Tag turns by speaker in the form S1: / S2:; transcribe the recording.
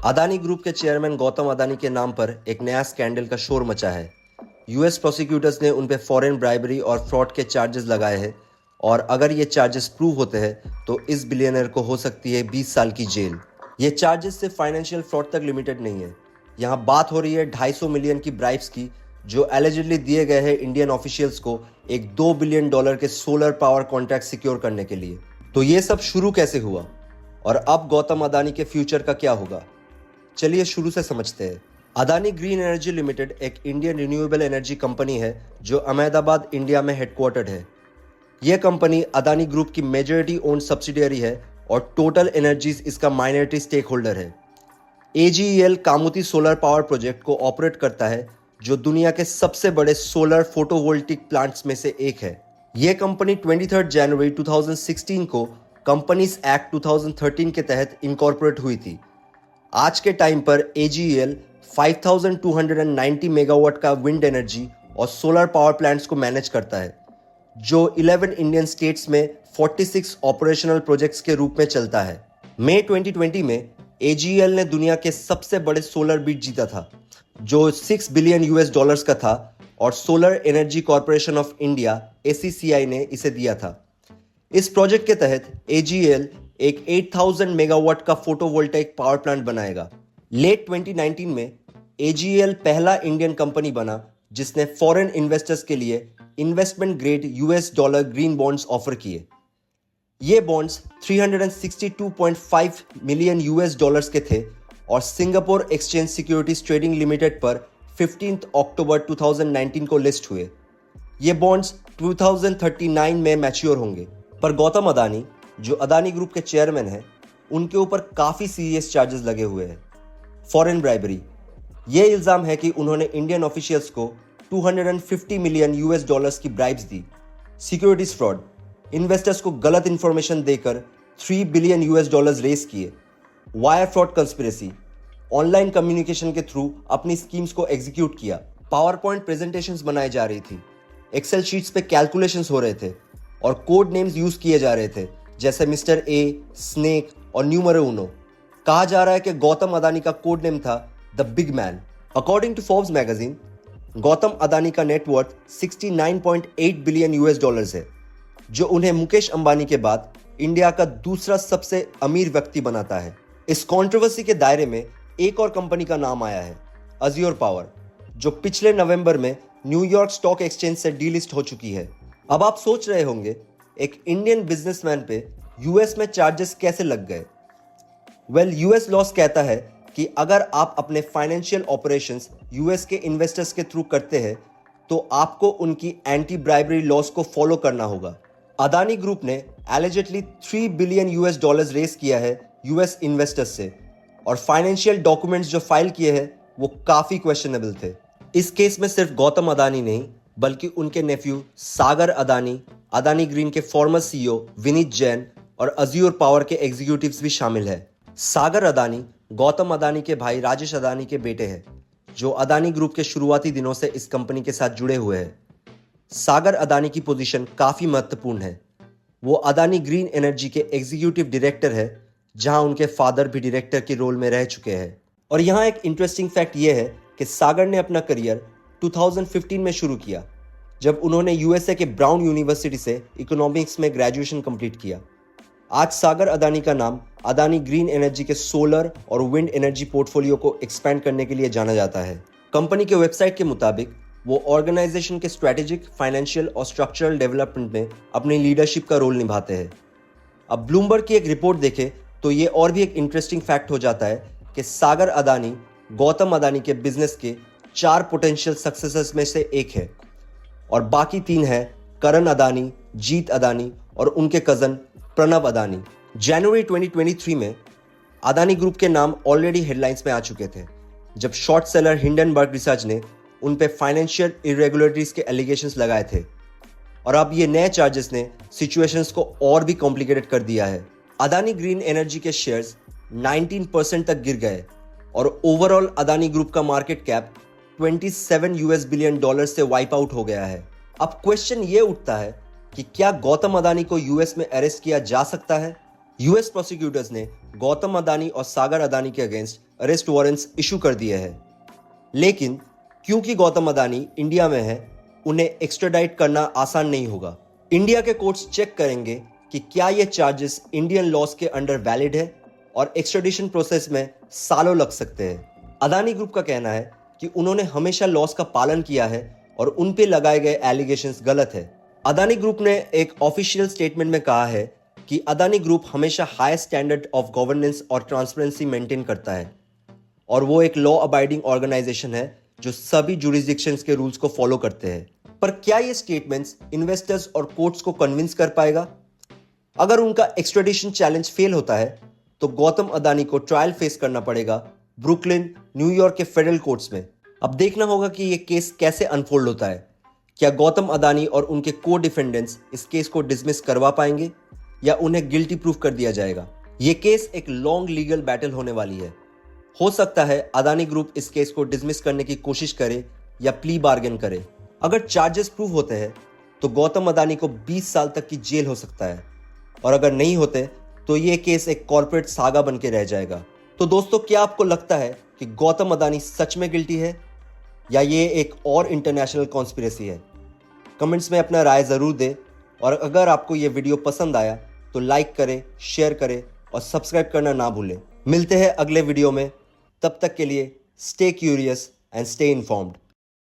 S1: Adani group के chairman Gautam Adani के नाम पर एक नया स्कैंडल का शोर मचा है। यूएस प्रोसिक्यूटर्स ने उन पे फॉरेन ब्राइबरी और फ्रॉड के चार्जेस लगाए हैं और अगर ये चार्जेस प्रूव होते हैं तो इस बिलियनर को हो सकती है 20 साल की जेल। ये चार्जेस सिर्फ फाइनेंशियल फ्रॉड तक लिमिटेड नहीं है। यहाँ बात हो रही है 250 मिलियन की ब्राइब्स की जो एलिजिडली दिए गए हैं इंडियन ऑफिशियल्स को एक $2 बिलियन के सोलर पावर कॉन्ट्रैक्ट सिक्योर करने के लिए। तो ये सब शुरू कैसे हुआ और अब गौतम अदानी के फ्यूचर का क्या होगा, चलिए शुरू से समझते हैं। अदानी ग्रीन एनर्जी लिमिटेड एक इंडियन रिन्यूएबल एनर्जी कंपनी है जो अहमदाबाद इंडिया में हेडक्वार्टर्ड है। यह कंपनी अदानी ग्रुप की मेजॉरिटी ओन्ड सब्सिडियरी है और टोटल एनर्जीज इसका माइनॉरिटी स्टेक होल्डर है। AGEL कामुती सोलर पावर प्रोजेक्ट को ऑपरेट करता है जो दुनिया के सबसे बड़े सोलर फोटोवोल्टिक प्लांट्स में से एक है। यह कंपनी 23 जनवरी 2016 को कंपनीज एक्ट 2013 के तहत इनकॉर्पोरेट हुई थी। आज के टाइम पर AGEL 5290 मेगावाट का विंड एनर्जी और सोलर पावर प्लांट्स को मैनेज करता है जो 11 इंडियन स्टेट्स में 46 ऑपरेशनल प्रोजेक्ट्स के रूप में चलता है। मई 2020 में AGEL ने दुनिया के सबसे बड़े सोलर बिड जीता था जो $6 बिलियन का था और solar energy corporation of India ACCI ने इसे दिया था। इस प्रोजेक्ट के तहत AGEL एक 8000 मेगावाट का फोटोवोल्टाइक पावर प्लांट बनाएगा। लेट 2019 में AGEL पहला इंडियन कंपनी बना जिसने फॉरेन इन्वेस्टर्स के लिए investment grade $US green bonds offer किए। ये बॉन्ड्स $362.5 मिलियन के थे और Singapore exchange securities trading limited पर 15 अक्टूबर 2019 को लिस्ट हुए। ये बॉन्ड्स 2039 में मैच्योर होंगे। पर गौतम अदानी जो अदानी ग्रुप के चेयरमैन हैं, उनके ऊपर काफी सीरियस चार्जेस लगे हुए हैं। फॉरेन ब्राइबरी, ये इल्जाम है कि उन्होंने इंडियन ऑफिशियल्स को $250 मिलियन की ब्राइब्स दी। सिक्योरिटीज फ्रॉड, इन्वेस्टर्स को गलत इंफॉर्मेशन देकर $3 बिलियन रेस किए। Wire fraud conspiracy, online communication के थ्रू अपनी स्कीम्स को एग्जीक्यूट किया। पावर पॉइंट प्रेजेंटेशंस बनाई जा रही थी, एक्सेल शीट्स पे कैलकुलेशंस हो रहे थे और कोड नेम्स यूज किए जा रहे थे जैसे मिस्टर ए, स्नेक और न्यूमरो उनो। कहा जा रहा है कि गौतम अदानी का कोड नेम था the big man. According to Forbes magazine, Gautam Adani का नेटवर्थ $69.8 बिलियन है जो उन्हें मुकेश अंबानी के बाद इंडिया का दूसरा सबसे अमीर व्यक्ति बनाता है। इस कंट्रोवर्सी के दायरे में एक और कंपनी का नाम आया है, अज़्योर पावर, जो पिछले नवंबर में न्यूयॉर्क स्टॉक एक्सचेंज से डीलिस्ट हो चुकी है। अब आप सोच रहे होंगे एक इंडियन बिजनेसमैन पे यूएस में चार्जेस कैसे लग गए। यूएस लॉस कहता है कि अगर आप अपने फाइनेंशियल ऑपरेशंस यूएस के इन्वेस्टर्स के थ्रू करते हैं तो आपको उनकी एंटी ब्राइबरी लॉस को फॉलो करना होगा। अदानी ग्रुप ने एलिजिडली $3 बिलियन रेस किया है यूएस इन्वेस्टर्स से और फाइनेंशियल डॉक्यूमेंट्स जो फाइल किए हैं वो काफी क्वेश्चनेबल थे। इस केस में सिर्फ गौतम अदानी नहीं बल्कि उनके नेफ्यू सागर अदानी, अदानी ग्रीन के फॉर्मर CEO विनीत जैन और अज़्योर पावर के एग्जीक्यूटिव्स भी शामिल है। सागर अदानी गौतम अदानी के भाई राजेश अदानी के बेटे हैं जो अदानी ग्रुप के शुरुआती दिनों से इस कंपनी के साथ जुड़े हुए हैं। सागर अदानी की पोजीशन काफी महत्वपूर्ण है। वो अदानी ग्रीन एनर्जी के एग्जीक्यूटिव डायरेक्टर है जहां उनके फादर भी डायरेक्टर के रोल में रह चुके हैं। और यहाँ एक इंटरेस्टिंग फैक्ट ये है कि सागर ने अपना करियर 2015 में शुरू किया जब उन्होंने USA के ब्राउन यूनिवर्सिटी से इकोनॉमिक्स में ग्रेजुएशन कंप्लीट किया। आज सागर अदानी का नाम अदानी ग्रीन एनर्जी के सोलर और विंड एनर्जी पोर्टफोलियो को एक्सपेंड करने के लिए जाना जाता है। कंपनी के वेबसाइट के मुताबिक वो ऑर्गेनाइजेशन के स्ट्रेटेजिक, फाइनेंशियल और स्ट्रक्चरल डेवलपमेंट में अपनी लीडरशिप का रोल निभाते हैं। अब ब्लूमबर्ग की एक रिपोर्ट देखें तो ये और भी एक इंटरेस्टिंग फैक्ट हो जाता है कि सागर अदानी गौतम अदानी के बिजनेस के 4 पोटेंशियल सक्सेसर्स में से एक है और बाकी 3 है करण अदानी, जीत अदानी और उनके कजन प्रणव अदानी। जनवरी 2023 में अदानी ग्रुप के नाम ऑलरेडी हेडलाइंस में आ चुके थे जब शॉर्ट सेलर हिंडनबर्ग रिसर्च ने उन पे फाइनेंशियल इरेगुलरिटीज के एलिगेशंस लगाए थे और अब ये नए चार्जेस ने सिचुएशंस को और भी कॉम्प्लिकेटेड कर दिया है। अदानी ग्रीन एनर्जी के शेयर्स 19% तक गिर गए और ओवरऑल अदानी ग्रुप का मार्केट कैप $27 बिलियन से वाइप आउट हो गया है। अब क्वेश्चन ये उठता है कि क्या गौतम अदानी को यूएस में अरेस्ट किया जा सकता है? यूएस प्रोसिक्यूटर्स ने गौतम अदानी और सागर अदानी के अगेंस्ट अरेस्ट वारंट्स इशू कर दिए हैं। लेकिन क्योंकि गौतम अदानी इंडिया में है, उन्हें एक्स्ट्राडाइट करना आसान नहीं होगा। इंडिया के कोर्ट्स चेक करेंगे कि क्या ये चार्जेस इंडियन लॉज के अंडर वैलिड है और एक्स्ट्राडिशन प्रोसेस में सालों लग सकते हैं। अदानी ग्रुप का कहना है कि उन्होंने हमेशा लॉज का पालन किया है और उन पे लगाए गए एलिगेशंस गलत है। अदानी ग्रुप ने एक ऑफिशियल स्टेटमेंट में कहा है कि अदानी ग्रुप हमेशा हाई स्टैंडर्ड ऑफ गवर्नेंस और ट्रांसपेरेंसी मेंटेन करता है और वो एक लॉ अबाइडिंग ऑर्गेनाइजेशन है जो सभी जुरिस्डिक्शंस के रूल्स को फॉलो करते हैं। पर क्या ये स्टेटमेंट्स इन्वेस्टर्स और कोर्ट्स को कन्विंस कर पाएगा? अगर उनका एक्स्ट्रेडिशन चैलेंज फेल होता है तो गौतम अदानी को ट्रायल फेस करना पड़ेगा ब्रुकलिन, न्यूयॉर्क के फेडरल कोर्ट्स में। अब देखना होगा कि यह केस कैसे अनफोल्ड होता है। क्या गौतम अदानी और उनके को डिफेंडेंट्स इस केस को डिसमिस करवा पाएंगे या उन्हें गिल्टी प्रूफ कर दिया जाएगा? यह केस एक लॉन्ग लीगल बैटल होने वाली है। हो सकता है अदानी ग्रुप इस केस को डिसमिस करने की कोशिश करे या प्ली बार्गेन करे। अगर चार्जेस प्रूव होते हैं तो गौतम अदानी को 20 साल तक की जेल हो सकता है और अगर नहीं होते तो यह केस एक कॉर्पोरेट सागा बन के रह जाएगा। तो दोस्तों, क्या आपको लगता है कि गौतम अदानी सच में गिल्टी है या ये एक और इंटरनेशनल कॉन्स्पिरेसी है? कमेंट्स में अपना राय जरूर दें और अगर आपको ये वीडियो पसंद आया तो लाइक करें, शेयर करें और सब्सक्राइब करना ना भूलें। मिलते हैं अगले वीडियो में, तब तक के लिए stay curious and stay informed.